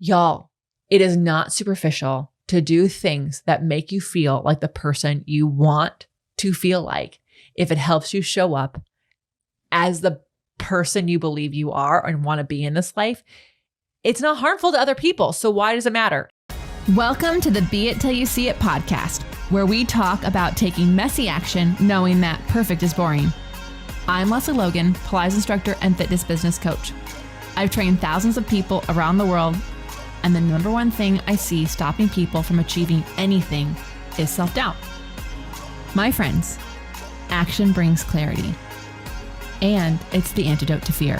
Y'all, it is not superficial to do things that make you feel like the person you want to feel like if it helps you show up as the person you believe you are and want to be in this life. It's not harmful to other people, so why does it matter? Welcome to the Be It Till You See It podcast, where we talk about taking messy action knowing that perfect is boring. I'm Lesley Logan, Pilates instructor and fitness business coach. I've trained thousands of people around the world, and the number one thing I see stopping people from achieving anything is self-doubt. My friends, action brings clarity, and it's the antidote to fear.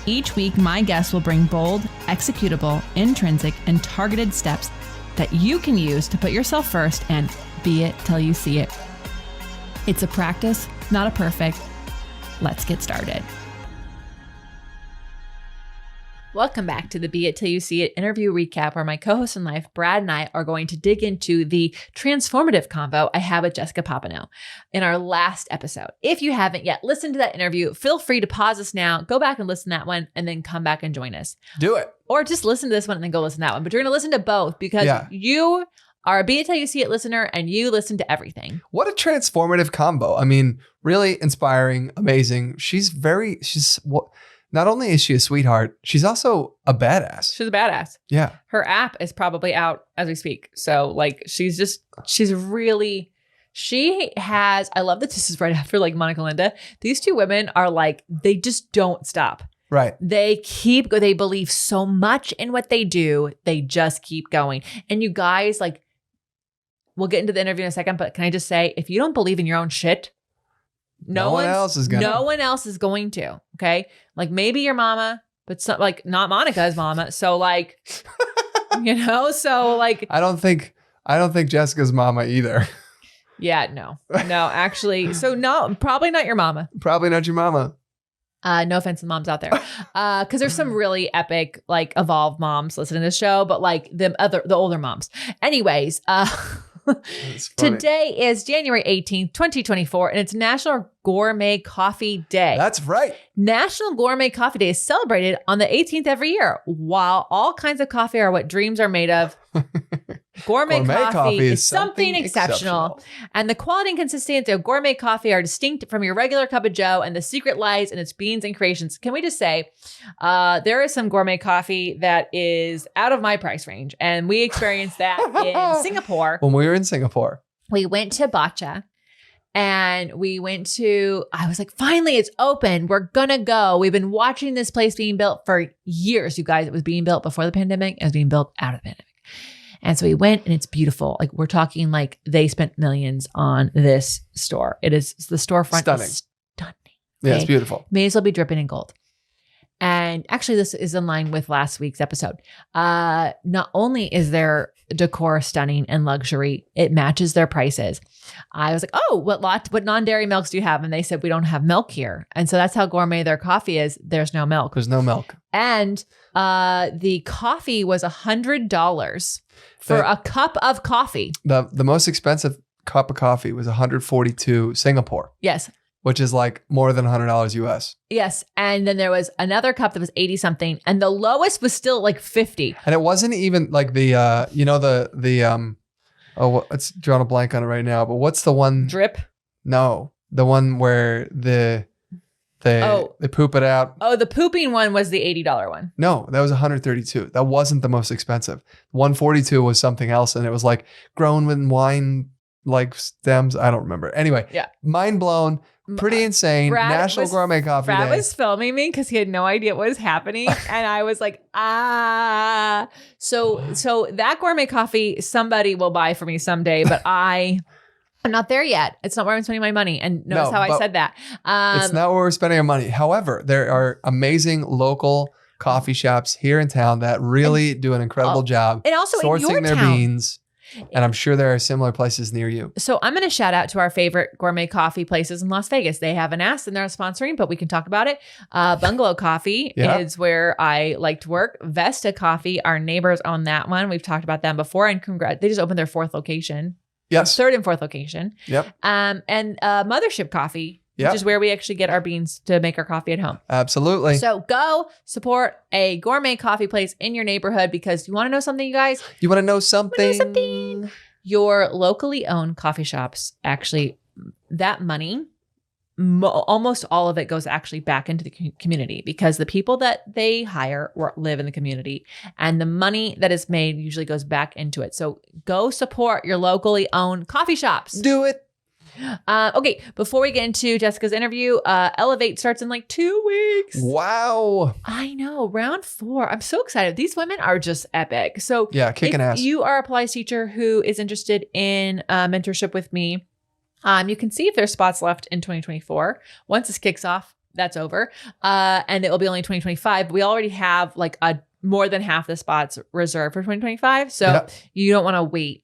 Each week, my guests will bring bold, executable, intrinsic, and targeted steps that you can use to put yourself first and be it till you see it. It's a practice, not a perfect. Let's get started. Welcome back to the Be It Till You See It interview recap, where my co-host in life, Brad, and I are going to dig into the transformative convo I have with Jessica Papineau in our last episode. If you haven't yet listened to that interview, feel free to pause us now, go back and listen to that one, and then come back and join us. Do it. Or just listen to this one and then go listen to that one. But you're going to listen to both because you are a Be It Till You See It listener and you listen to everything. What a transformative combo. I mean, really inspiring, amazing. Not only is she a sweetheart, she's also a badass. She's a badass. Yeah. Her app is probably out as we speak. So like, she has, I love that this is right after like Monica Linda. These two women are like, they just don't stop. Right. They believe so much in what they do. They just keep going. And you guys, like, we'll get into the interview in a second, but can I just say, if you don't believe in your own shit, no one else is going to. Okay. Like maybe your mama, but like not Monica's mama. So like, so like, I don't think Jessica's mama either. Yeah, no, actually. So no, probably not your mama. Probably not your mama. No offense to the moms out there. Cause there's some really epic, like evolved moms listening to the show, but like the older moms. Anyways, today is January 18th, 2024, and it's National Gourmet Coffee Day. That's right. National Gourmet Coffee Day is celebrated on the 18th every year. While all kinds of coffee are what dreams are made of, gourmet coffee is something exceptional. And the quality and consistency of gourmet coffee are distinct from your regular cup of joe, and the secret lies in its beans and creations. Can we just say, there is some gourmet coffee that is out of my price range, and we experienced that in Singapore. When we were in Singapore, we went to Bacha. And I was like, finally, it's open. We're going to go. We've been watching this place being built for years, you guys. It was being built before the pandemic. It was being built out of the pandemic. And so we went and it's beautiful. Like we're talking like they spent millions on this store. The storefront is stunning. Okay? Yeah, it's beautiful. May as well be dripping in gold. And actually this is in line with last week's episode. Not only is their decor stunning and luxury, it matches their prices. I was like, oh, what non-dairy milks do you have? And they said, we don't have milk here. And so that's how gourmet their coffee is. There's no milk. There's no milk. And the coffee was $100 for a cup of coffee. The most expensive cup of coffee was $142 Singapore. Yes. Which is like more than $100 US. Yes. And then there was another cup that was 80 something. And the lowest was still like 50. And it wasn't even like it's drawing a blank on it right now, but what's the one? Drip? No. The one where they poop it out. Oh, the pooping one was the $80 one. No, that was $132. That wasn't the most expensive. $142 was something else. And it was like grown with wine like stems. I don't remember. Anyway, yeah. Mind blown. Pretty insane. National Gourmet Coffee Day. Brad was filming me because he had no idea what was happening. And I was like, So that gourmet coffee, somebody will buy for me someday, but I'm not there yet. It's not where I'm spending my money. And notice how I said that. It's not where we're spending our money. However, there are amazing local coffee shops here in town that really do an incredible job. And also sourcing in your their town. Beans. And I'm sure there are similar places near you. So I'm going to shout out to our favorite gourmet coffee places in Las Vegas. They haven't asked and they're not sponsoring, but we can talk about it. Bungalow Coffee is where I like to work. Vesta Coffee, our neighbors own that one. We've talked about them before, and they just opened their 4th location. Yes. 3rd and 4th location. Yep. And Mothership Coffee which is where we actually get our beans to make our coffee at home. Absolutely. So go support a gourmet coffee place in your neighborhood, because you want to know something, you guys? You want to know something? Your locally owned coffee shops, actually, that money, almost all of it goes actually back into the community, because the people that they hire live in the community, and the money that is made usually goes back into it. So go support your locally owned coffee shops. Do it. Okay, before we get into Jessica's interview, Elevate starts in like 2 weeks. Wow. I know, round 4. I'm so excited. These women are just epic. So yeah, kicking ass. If you are a Pilates teacher who is interested in mentorship with me, you can see if there's spots left in 2024. Once this kicks off, that's over. And it will be only 2025. But we already have like more than half the spots reserved for 2025. So you don't want to wait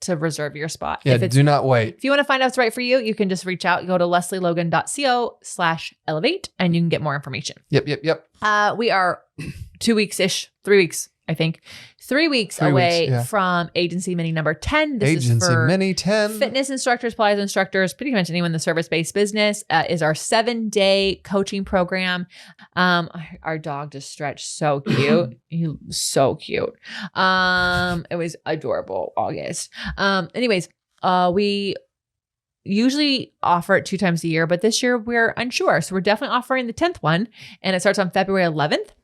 to reserve your spot. Yeah, do not wait. If you want to find out what's right for you, you can just reach out. Go to lesleylogan.co/elevate and you can get more information. Yep. We are 2 weeks-ish, 3 weeks, I think. 3 weeks away from agency mini number 10. This is for mini 10. Fitness instructors, Pilates instructors, pretty much anyone in the service-based business. Is our 7-day coaching program. Our dog just stretched so cute. So cute. It was adorable, August. Anyways, we usually offer it 2 times a year, but this year we're unsure. So we're definitely offering the 10th one, and it starts on February 11th.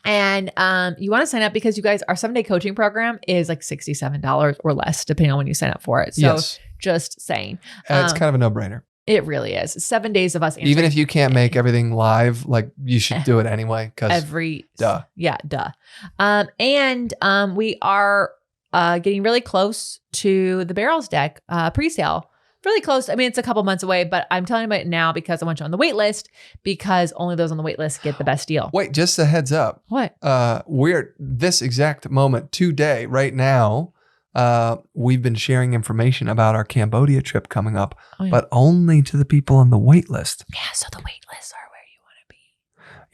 And you want to sign up because you guys, our 7-day coaching program is like $67 or less, depending on when you sign up for it. So just saying. It's kind of a no-brainer. It really is. 7 days of us answering. Even if you can't make everything live, like you should do it anyway. Duh. And we are getting really close to the barrels deck pre-sale. Really close. I mean, it's a couple months away, but I'm telling you about it now because I want you on the wait list, because only those on the wait list get the best deal. Wait, just a heads up. What? We're this exact moment today, right now, we've been sharing information about our Cambodia trip coming up, but only to the people on the wait list. Yeah, so the wait lists are where you want to be.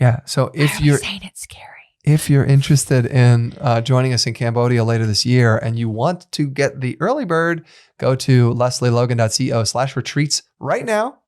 Yeah, so if you're saying it's scary. If you're interested in joining us in Cambodia later this year and you want to get the early bird, go to lesleylogan.co/retreats right now.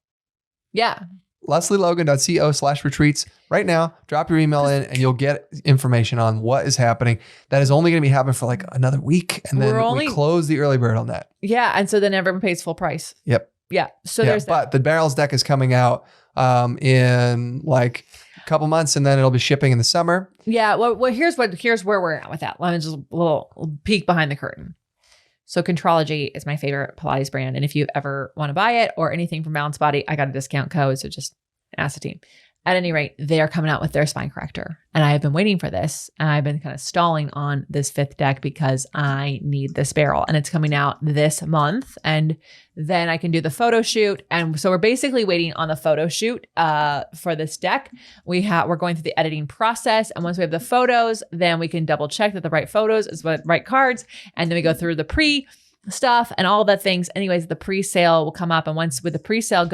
Yeah. lesleylogan.co/retreats right now. Drop your email in and you'll get information on what is happening. That is only going to be happening for like another week. And then we close the early bird on that. Yeah. And so then everyone pays full price. Yep. Yeah. So there's that. But the barrels deck is coming out in like couple months, and then it'll be shipping in the summer. Yeah. Well, here's where we're at with that. Let me just a little peek behind the curtain. So Contrology is my favorite Pilates brand. And if you ever want to buy it or anything from Balance Body, I got a discount code. So just ask the team. At any rate, they are coming out with their spine corrector. And I have been waiting for this. And I've been kind of stalling on this 5th deck because I need this barrel. And it's coming out this month. And then I can do the photo shoot. And so we're basically waiting on the photo shoot for this deck. We're going through the editing process. And once we have the photos, then we can double check that the right photos is the right cards. And then we go through the pre stuff and all the things. Anyways, the pre-sale will come up. And once with the pre-sale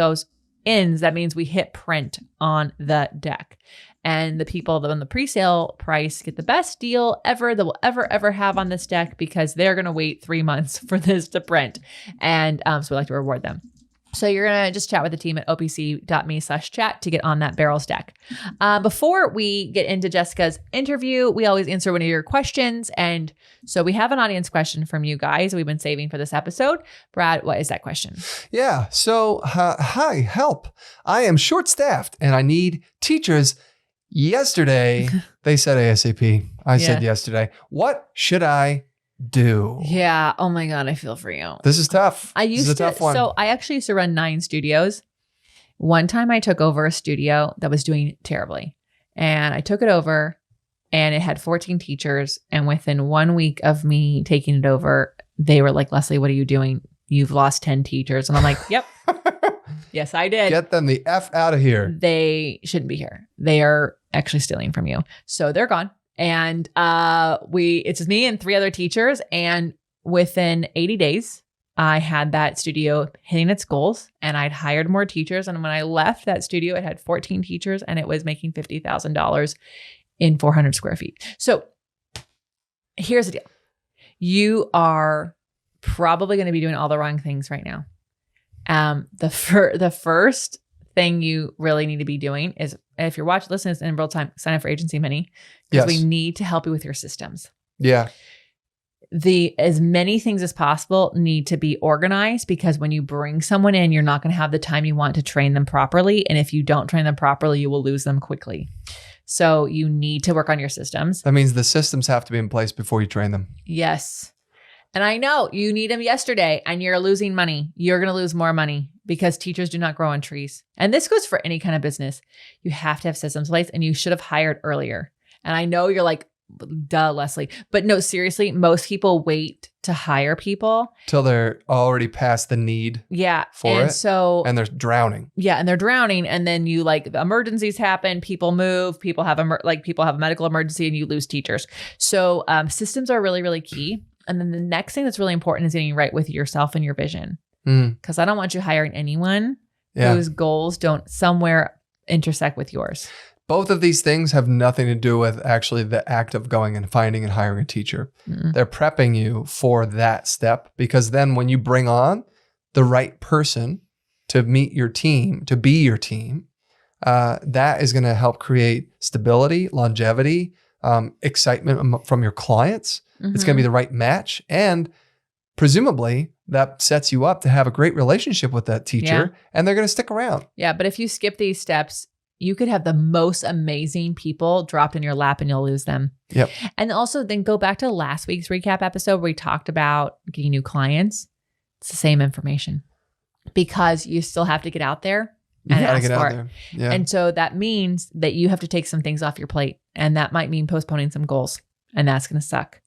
ends, that means we hit print on the deck. And the people that on the pre-sale price get the best deal ever that we'll ever have on this deck, because they're going to wait 3 months for this to print. And so we like to reward them. So you're going to just chat with the team at opc.me/chat to get on that barrels deck. Before we get into Jessica's interview, we always answer one of your questions. And so we have an audience question from you guys we've been saving for this episode. Brad, what is that question? Yeah. So, hi, help. I am short-staffed and I need teachers yesterday. They said ASAP. I said yesterday. What should I do? Yeah. Oh my God. I feel for you. This is tough. This is a tough one. So I actually used to run 9 studios. One time I took over a studio that was doing terribly, and I took it over and it had 14 teachers. And within 1 week of me taking it over, they were like, Lesley, what are you doing? You've lost 10 teachers. And I'm like, yep. Yes, I did. Get them the F out of here. They shouldn't be here. They are actually stealing from you. So they're gone. And it's just me and 3 other teachers. And within 80 days, I had that studio hitting its goals, and I'd hired more teachers. And when I left that studio, it had 14 teachers and it was making $50,000 in 400 square feet. So here's the deal. You are probably going to be doing all the wrong things right now. The first thing you really need to be doing is, if you're listening in real time, sign up for Agency Mini, because we need to help you with your systems. Yeah. As many things as possible need to be organized, because when you bring someone in, you're not going to have the time you want to train them properly. And if you don't train them properly, you will lose them quickly. So you need to work on your systems. That means the systems have to be in place before you train them. Yes. And I know you need them yesterday and you're losing money. You're going to lose more money because teachers do not grow on trees. And this goes for any kind of business. You have to have systems in place, and you should have hired earlier. And I know you're like, duh, Lesley. But no, seriously, most people wait to hire people till they're already past the need. Yeah. For and it. So, and they're drowning. Yeah. And they're drowning. And then you emergencies happen, people move, people have a medical emergency, and you lose teachers. So systems are really, really key. And then the next thing that's really important is getting right with yourself and your vision. Because I don't want you hiring anyone whose goals don't somewhere intersect with yours. Both of these things have nothing to do with actually the act of going and finding and hiring a teacher. They're prepping you for that step, because then when you bring on the right person to meet your team, to be your team, that is going to help create stability, longevity, excitement from your clients. It's going to be the right match. And presumably that sets you up to have a great relationship with that teacher, and they're going to stick around. Yeah. But if you skip these steps, you could have the most amazing people dropped in your lap and you'll lose them. Yep. And also then go back to last week's recap episode where we talked about getting new clients. It's the same information, because you still have to get out there and ask for it. Yeah. And so that means that you have to take some things off your plate, and that might mean postponing some goals, and that's going to suck,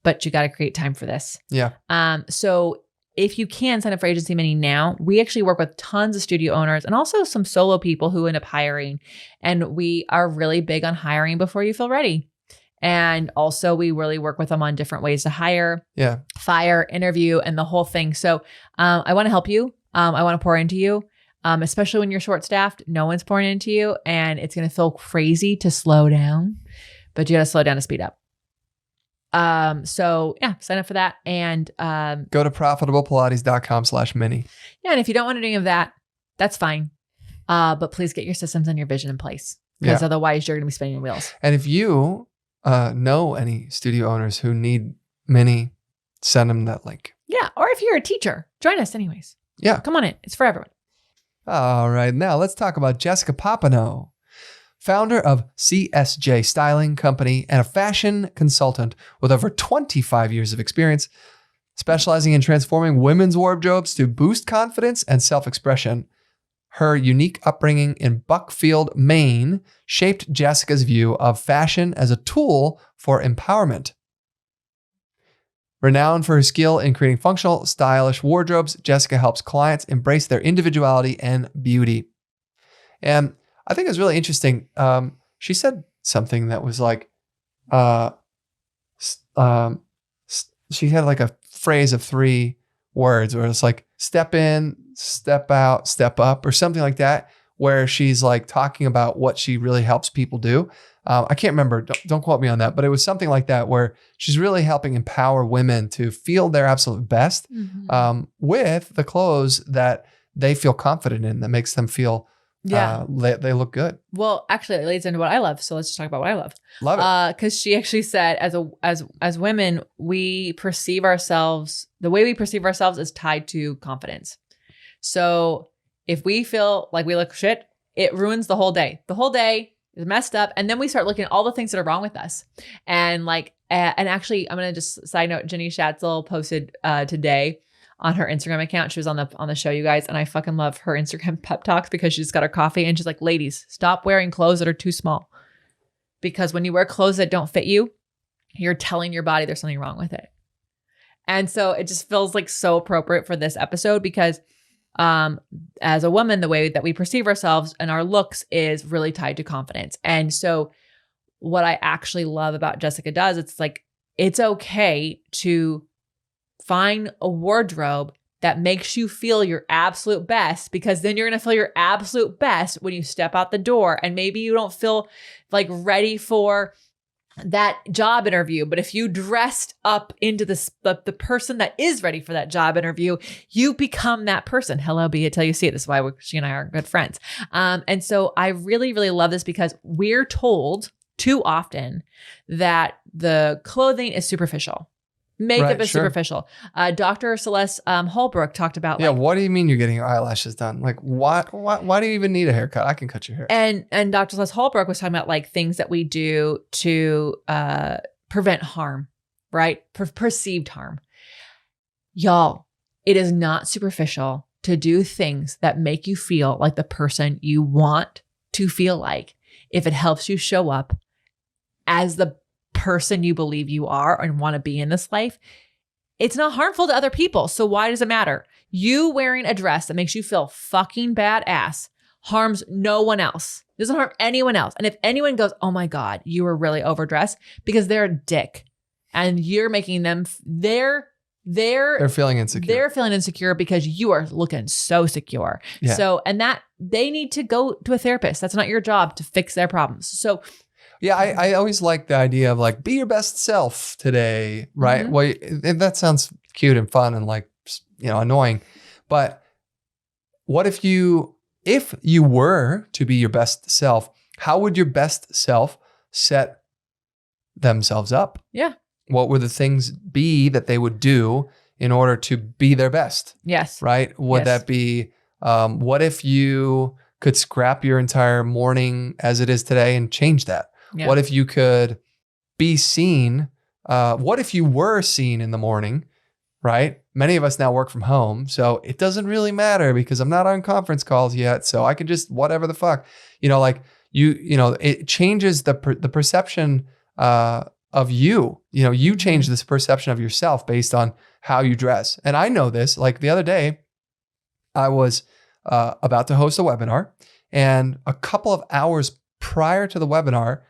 but you got to create time for this. Yeah. So if you can sign up for Agency Mini now, we actually work with tons of studio owners and also some solo people who end up hiring. And we are really big on hiring before you feel ready. And also we really work with them on different ways to hire, fire, interview, and the whole thing. So I want to help you. I want to pour into you, especially when you're short-staffed. No one's pouring into you, and it's going to feel crazy to slow down, but you got to slow down to speed up. So yeah, sign up for that, and go to profitablepilates.com/mini. Yeah. And if you don't want to do any of that, that's fine. But please get your systems and your vision in place, because otherwise you're going to be spinning your wheels. And if you know any studio owners who need Mini, send them that link. Yeah. Or if you're a teacher, join us anyways. Yeah. Come on in. It's for everyone. All right. Now let's talk about Jessica Papineau, founder of CSJ Styling Company and a fashion consultant with over 25 years of experience, specializing in transforming women's wardrobes to boost confidence and self-expression. Her unique upbringing in Buckfield, Maine, shaped Jessica's view of fashion as a tool for empowerment. Renowned for her skill in creating functional, stylish wardrobes, Jessica helps clients embrace their individuality and beauty. And I think it was really interesting. She said something that was like, she had like a phrase of 3 words where it's like step in, step out, step up, or something like that, where she's like talking about what she really helps people do. I can't remember, don't quote me on that, but it was something like that, where she's really helping empower women to feel their absolute best with the clothes that they feel confident in, that makes them feel they look good. Well, actually, it leads into what I love. So let's just talk about what I love. Love it. Because she actually said, as women, we perceive ourselves, the way we perceive ourselves is tied to confidence. So if we feel like we look shit, it ruins the whole day. The whole day is messed up. And then we start looking at all the things that are wrong with us. And actually, I'm going to just side note, Jenny Schatzel posted today on her Instagram account. She was on the show, you guys. And I fucking love her Instagram pep talks, because she just got her coffee and she's like, ladies, stop wearing clothes that are too small. Because when you wear clothes that don't fit you, you're telling your body there's something wrong with it. And so it just feels like so appropriate for this episode, because as a woman, the way that we perceive ourselves and our looks is really tied to confidence. And so what I actually love about Jessica does, it's like, it's okay to find a wardrobe that makes you feel your absolute best, because then you're going to feel your absolute best when you step out the door. And maybe you don't feel like ready for that job interview. But if you dressed up into the person that is ready for that job interview, you become that person. Hello, be it till you see it. This is why she and I are good friends. And so I really, really love this because we're told too often that the clothing is superficial. Makeup is superficial. Dr. Celeste Holbrook talked about what do you mean you're getting your eyelashes done? Like why do you even need a haircut? I can cut your hair. And Dr. Celeste Holbrook was talking about like things that we do to prevent harm, right? Perceived harm. Y'all, it is not superficial to do things that make you feel like the person you want to feel like if it helps you show up as the person you believe you are and want to be in this life. It's not harmful to other people. So why does it matter? You wearing a dress that makes you feel fucking badass harms no one else. It doesn't harm anyone else. And if anyone goes, oh my God, you were really overdressed, because they're a dick and you're making them, they're feeling insecure. They're feeling insecure because you are looking so secure. Yeah. So, and that they need to go to a therapist. That's not your job to fix their problems. So yeah, I always like the idea of like, be your best self today, right? Mm-hmm. Well, that sounds cute and fun and like, annoying. But what if you were to be your best self, how would your best self set themselves up? Yeah. What would the things be that they would do in order to be their best? Yes. Right? Would that be, what if you could scrap your entire morning as it is today and change that? Yeah. What if you could be seen? What if you were seen in the morning, right? Many of us now work from home, so it doesn't really matter because I'm not on conference calls yet, so I can just whatever the fuck. It changes the perception of you. You change this perception of yourself based on how you dress. And I know this. Like the other day, I was about to host a webinar, and a couple of hours prior to the webinar,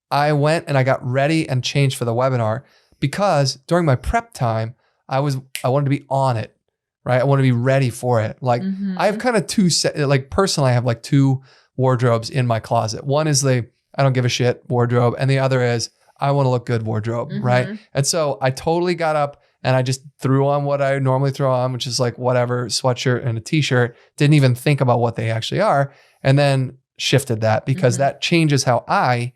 I went and I got ready and changed for the webinar because during my prep time, I wanted to be on it, right? I want to be ready for it. Like I have kind of personally, I have like two wardrobes in my closet. One is I don't give a shit wardrobe. And the other is I want to look good wardrobe, right? And so I totally got up and I just threw on what I normally throw on, which is like whatever, sweatshirt and a t-shirt. Didn't even think about what they actually are. And then shifted that because that changes how I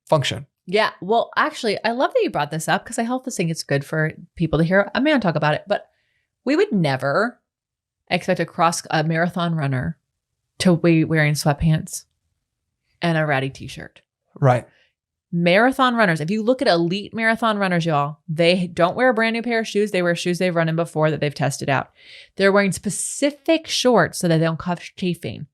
function. Yeah. Well, actually, I love that you brought this up because I also think it's good for people to hear a man talk about it. But we would never expect a marathon runner to be wearing sweatpants and a ratty t-shirt. Right. Marathon runners, if you look at elite marathon runners, y'all, they don't wear a brand new pair of shoes. They wear shoes they've run in before that they've tested out. They're wearing specific shorts so that they don't cause chafing.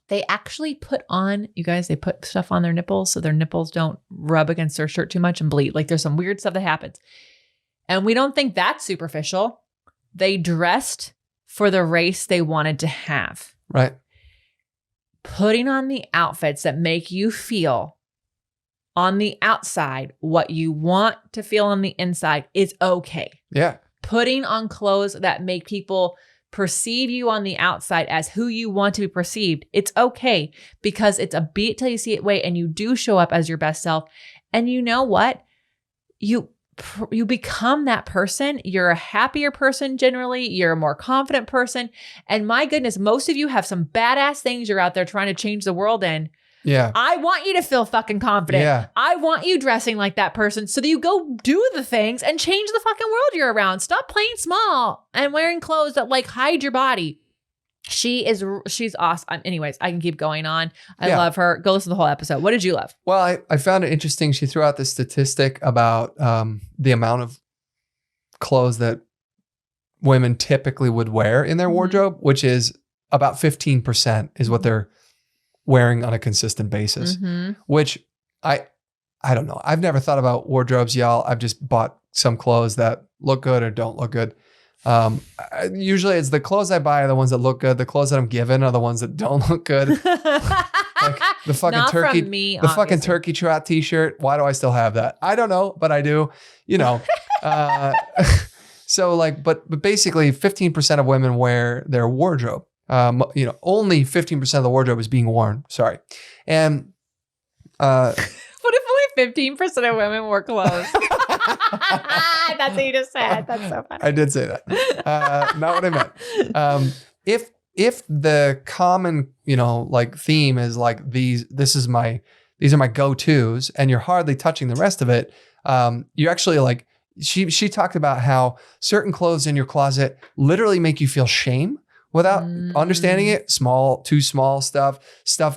They actually put on, you guys, they put stuff on their nipples so their nipples don't rub against their shirt too much and bleed. Like there's some weird stuff that happens. And we don't think that's superficial. They dressed for the race they wanted to have. Right. Putting on the outfits that make you feel on the outside what you want to feel on the inside is okay. Yeah. Putting on clothes that make people perceive you on the outside as who you want to be perceived, it's okay because it's a be it till you see it way, and you do show up as your best self. And you know what? You become that person. You're a happier person generally. You're a more confident person. And my goodness, most of you have some badass things you're out there trying to change the world in. Yeah. I want you to feel fucking confident. Yeah. I want you dressing like that person so that you go do the things and change the fucking world you're around. Stop playing small and wearing clothes that like hide your body. She's awesome. Anyways, I can keep going on. I love her. Go listen to the whole episode. What did you love? Well, I found it interesting. She threw out this statistic about the amount of clothes that women typically would wear in their wardrobe, which is about 15% is what they're wearing on a consistent basis, which I don't know. I've never thought about wardrobes, y'all. I've just bought some clothes that look good or don't look good. Usually it's the clothes I buy are the ones that look good. The clothes that I'm given are the ones that don't look good. Like the fucking Not turkey, from me, the fucking turkey trot t-shirt. Why do I still have that? I don't know, but I do, so like, but basically 15% of women wear their wardrobe. Only 15% of the wardrobe is being worn. Sorry. And, what if 15% of women wore clothes. That's what you just said. That's so funny. I did say that. Not what I meant. If the common, like theme is like these are my go-tos, and you're hardly touching the rest of it, you actually like, she talked about how certain clothes in your closet literally make you feel shame without understanding it. Too small stuff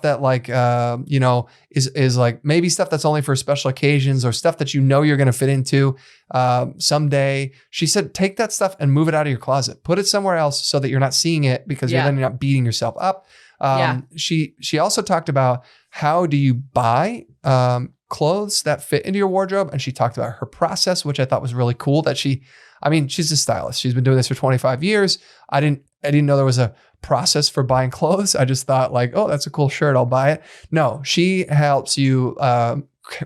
that like, is like maybe stuff that's only for special occasions, or stuff that you're going to fit into someday. She said, take that stuff and move it out of your closet. Put it somewhere else so that you're not seeing it, because then you're not beating yourself up. She also talked about how do you buy clothes that fit into your wardrobe. And she talked about her process, which I thought was really cool, that she's a stylist. She's been doing this for 25 years. I didn't know there was a process for buying clothes. I just thought like, oh, that's a cool shirt, I'll buy it. No, she helps you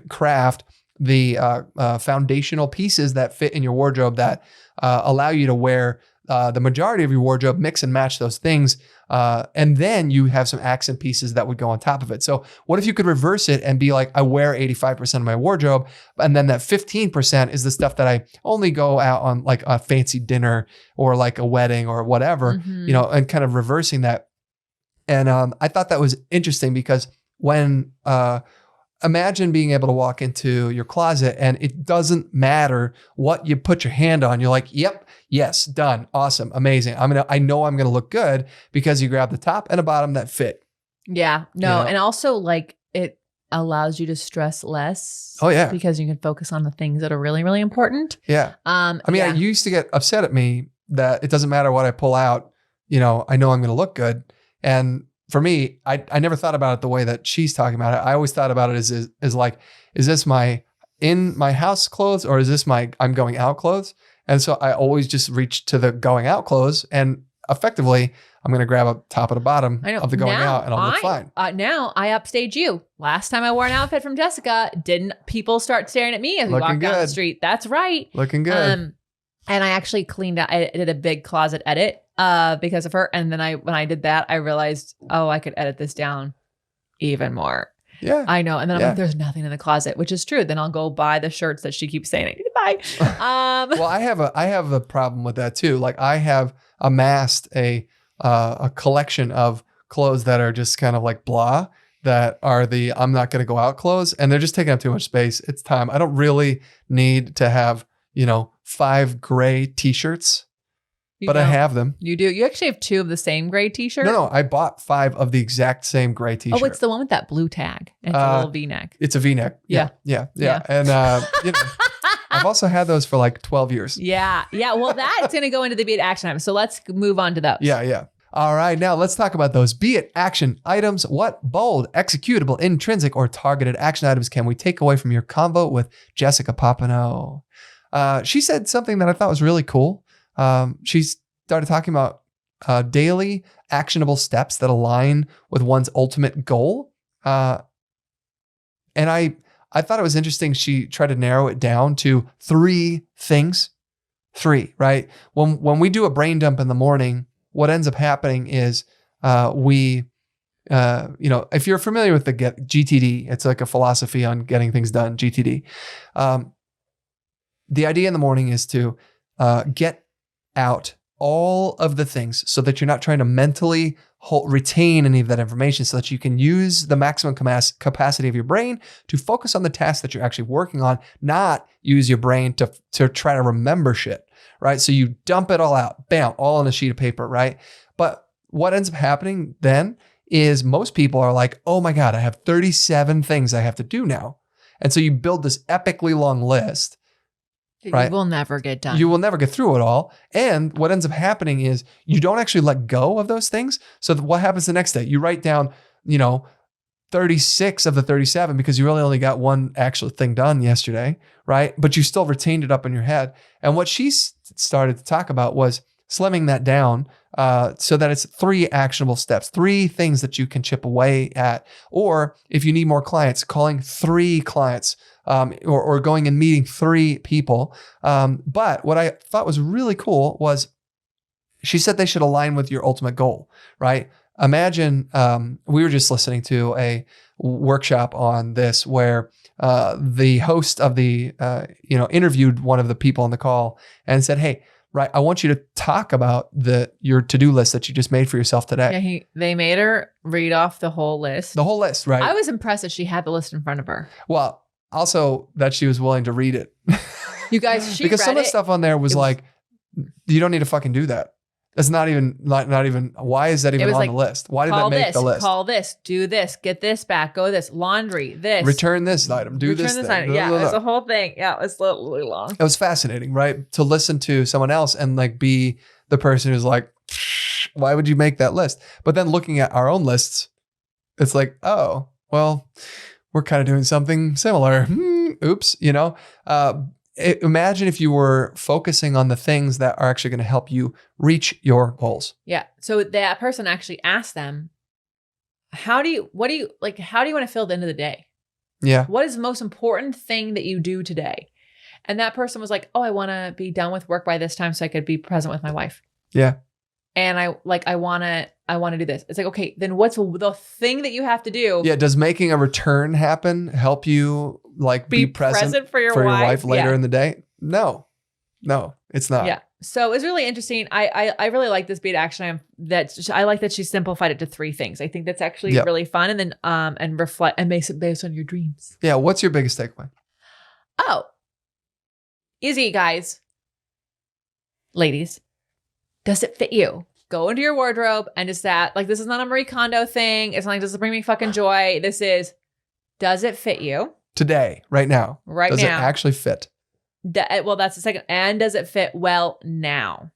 craft the foundational pieces that fit in your wardrobe that allow you to wear the majority of your wardrobe, mix and match those things. And then you have some accent pieces that would go on top of it. So what if you could reverse it and be like, I wear 85% of my wardrobe, and then that 15% is the stuff that I only go out on like a fancy dinner or like a wedding or whatever, and kind of reversing that. And I thought that was interesting, because when imagine being able to walk into your closet and it doesn't matter what you put your hand on. You're like, yep, yes, done. Awesome. Amazing. I know I'm going to look good because you grab the top and a bottom that fit. Yeah. No. And also like it allows you to stress less. Oh yeah. Because you can focus on the things that are really, really important. Yeah. I used to get upset at me that it doesn't matter what I pull out. I know I'm going to look good. And for me, I never thought about it the way that she's talking about it. I always thought about it as like, is this my in my house clothes, or is this my I'm going out clothes? And so I always just reach to the going out clothes, and effectively I'm going to grab a top and a bottom of the going out, and I'll look fine. Now I upstage you. Last time I wore an outfit from Jessica, didn't people start staring at me as we walked down the street? That's right. Looking good. And I actually cleaned out. I did a big closet edit because of her. And then when I did that, I realized, I could edit this down even more. Yeah. I know. And then I'm like, there's nothing in the closet, which is true. Then I'll go buy the shirts that she keeps saying I need to buy. Well, I have a problem with that too. Like I have amassed a collection of clothes that are just kind of like blah, that are I'm not going to go out clothes, and they're just taking up too much space. It's time. I don't really need to have, 5 gray t-shirts, but I have them. You do. You actually have 2 of the same gray t-shirt? No, I bought 5 of the exact same gray t-shirt. Oh, it's the one with that blue tag. It's a little V-neck. It's a V-neck. Yeah. And, I've also had those for like 12 years. Yeah. Well, that's going to go into the beit action items. So let's move on to those. Yeah. All right. Now let's talk about those beit action items. What bold, executable, intrinsic, or targeted action items can we take away from your convo with Jessica Papineau? She said something that I thought was really cool. She started talking about daily actionable steps that align with one's ultimate goal. And I thought it was interesting. She tried to narrow it down to 3 things. 3, right? When we do a brain dump in the morning, what ends up happening is if you're familiar with the GTD, it's like a philosophy on getting things done, GTD. The idea in the morning is to get out all of the things so that you're not trying to mentally retain any of that information, so that you can use the maximum capacity of your brain to focus on the task that you're actually working on, not use your brain to try to remember shit, right? So you dump it all out, bam, all on a sheet of paper, right? But what ends up happening then is most people are like, oh my God, I have 37 things I have to do now. And so you build this epically long list. Right? You will never get done. You will never get through it all. And what ends up happening is you don't actually let go of those things. So what happens the next day? You write down, 36 of the 37 because you really only got one actual thing done yesterday, right? But you still retained it up in your head. And what she started to talk about was slimming that down so that it's 3 actionable steps, 3 things that you can chip away at. Or if you need more clients, calling 3 clients. Or going and meeting 3 people. But what I thought was really cool was she said they should align with your ultimate goal, right? Imagine we were just listening to a workshop on this where the host of the, interviewed one of the people on the call and said, hey, right, I want you to talk about your to-do list that you just made for yourself today. Yeah, they made her read off the whole list. The whole list, right? I was impressed that she had the list in front of her. Well, also that she was willing to read it. You guys, because some of the stuff on there was like, you don't need to fucking do that. That's not even, why is that even on the list? Why did that make the list? Call this, do this, get this back, go this, laundry, this. Return this item, do this thing. Item. Yeah, it's a whole thing. Yeah, it's really long. It was fascinating, right? To listen to someone else and like be the person who's like, why would you make that list? But then looking at our own lists, it's like, oh, well, we're kind of doing something similar. Oops, imagine if you were focusing on the things that are actually going to help you reach your goals. Yeah. So that person actually asked them, how do you want to fill the end of the day? Yeah. What is the most important thing that you do today? And that person was like, oh, I want to be done with work by this time so I could be present with my wife. Yeah. And I want to do this. It's like, okay, then what's the thing that you have to do? Yeah. Does making a return happen help you like be present for your wife later in the day? No, it's not. Yeah. So it's really interesting. I really like this beat action. I like that she simplified it to 3 things. I think that's actually really fun. And then, and reflect and makes it based on your dreams. Yeah. What's your biggest takeaway? Oh, easy guys, ladies. Does it fit you? Go into your wardrobe and just this is not a Marie Kondo thing. It's not like, does it bring me fucking joy? This is, does it fit you? Today, right now. Does it actually fit? Well, that's the second. And does it fit well now?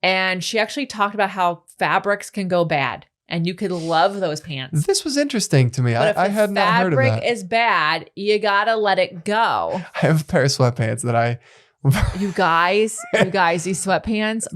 And she actually talked about how fabrics can go bad and you could love those pants. This was interesting to me. I had not heard of that. Fabric is bad. You got to let it go. I have a pair of sweatpants that you guys, these sweatpants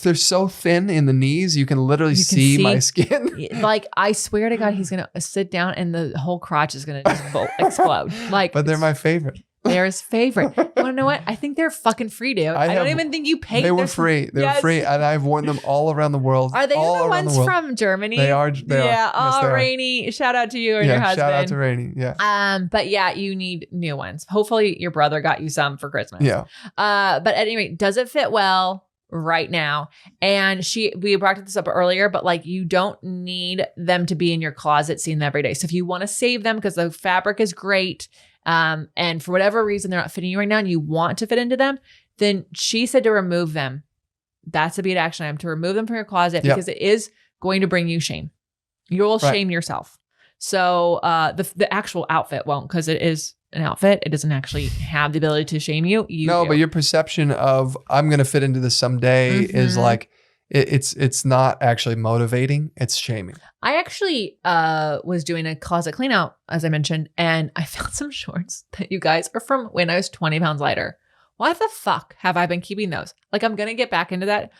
they're so thin in the knees. You can literally see my skin. Like, I swear to God, he's going to sit down and the whole crotch is going to just explode. But they're my favorite. They're his favorite. You want to know what? I think they're fucking free, dude. I don't even think you paid. They were free. They were free. And I've worn them all around the world. Are they the ones from Germany? They are. Yeah. Yes, they Rainy. Shout out to you and your husband. Shout out to Rainy. Yeah. But yeah, you need new ones. Hopefully your brother got you some for Christmas. Yeah. But at any rate, does it fit well right now? And we brought this up earlier, but like, you don't need them to be in your closet seeing them every day. So if you want to save them because the fabric is great, and for whatever reason they're not fitting you right now and you want to fit into them, then she said to remove them. That's a beat action item, to remove them from your closet because it is going to bring you shame. You will shame yourself. So the actual outfit won't, because it is an outfit. It doesn't actually have the ability to shame you. But your perception of I'm going to fit into this someday is like, it's not actually motivating. It's shaming. I actually was doing a closet clean out, as I mentioned, and I found some shorts that you guys are from when I was 20 pounds lighter. Why the fuck have I been keeping those? Like, I'm going to get back into that.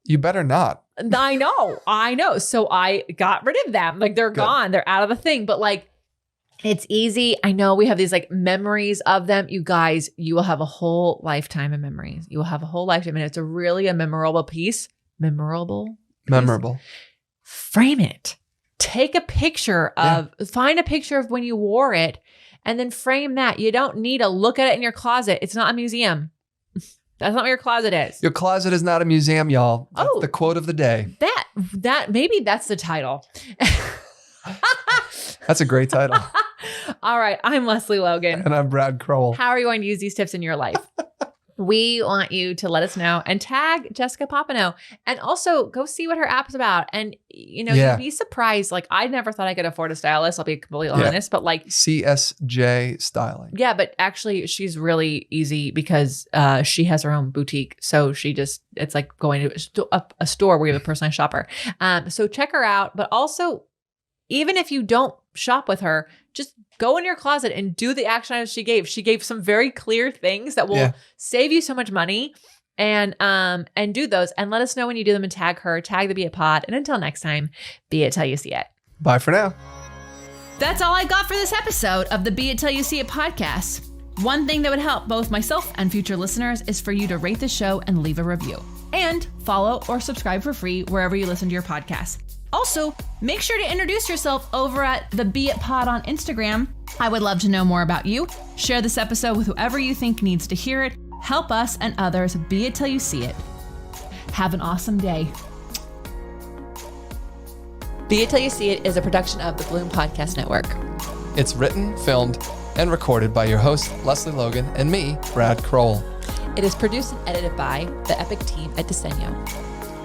You better not. I know. So I got rid of them. Like, they're gone. They're out of the thing. But like, it's easy. I know we have these like memories of them. You guys, you will have a whole lifetime of memories. You will have a whole lifetime. And it's a memorable piece. Memorable. Frame it. Take a picture find a picture of when you wore it and then frame that. You don't need to look at it in your closet. It's not a museum. That's not what your closet is. Your closet is not a museum, y'all. That's the quote of the day. That maybe that's the title. That's a great title. All right. I'm Lesley Logan. And I'm Brad Crowell. How are you going to use these tips in your life? We want you to let us know and tag Jessica Papineau, and also go see what her app's about. And, you'd be surprised. Like, I never thought I could afford a stylist. I'll be completely honest, but like CSJ Styling. Yeah. But actually she's really easy because she has her own boutique. So it's like going to a store where you have a personalized shopper. So check her out. But also, even if you don't shop with her, just go in your closet and do the action items she gave. She gave some very clear things that will save you so much money, and do those, and let us know when you do them, and tag her, tag the Be It Pod. And until next time, be it till you see it. Bye for now. That's all I got for this episode of the Be It Till You See It podcast. One thing that would help both myself and future listeners is for you to rate the show and leave a review, and follow or subscribe for free wherever you listen to your podcast. Also, make sure to introduce yourself over at the Be It Pod on Instagram. I would love to know more about you. Share this episode with whoever you think needs to hear it. Help us and others be it till you see it. Have an awesome day. Be It Till You See It is a production of the Bloom Podcast Network. It's written, filmed, and recorded by your host, Lesley Logan, and me, Brad Kroll. It is produced and edited by the Epic team at Diseño.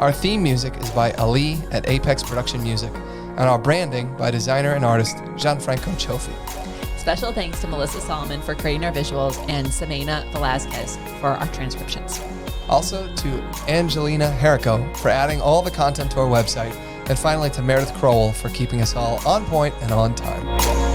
Our theme music is by Ali at Apex Production Music, and our branding by designer and artist Gianfranco Cioffi. Special thanks to Melissa Solomon for creating our visuals and Samena Velazquez for our transcriptions. Also to Angelina Herrico for adding all the content to our website, and finally to Meredith Crowell for keeping us all on point and on time.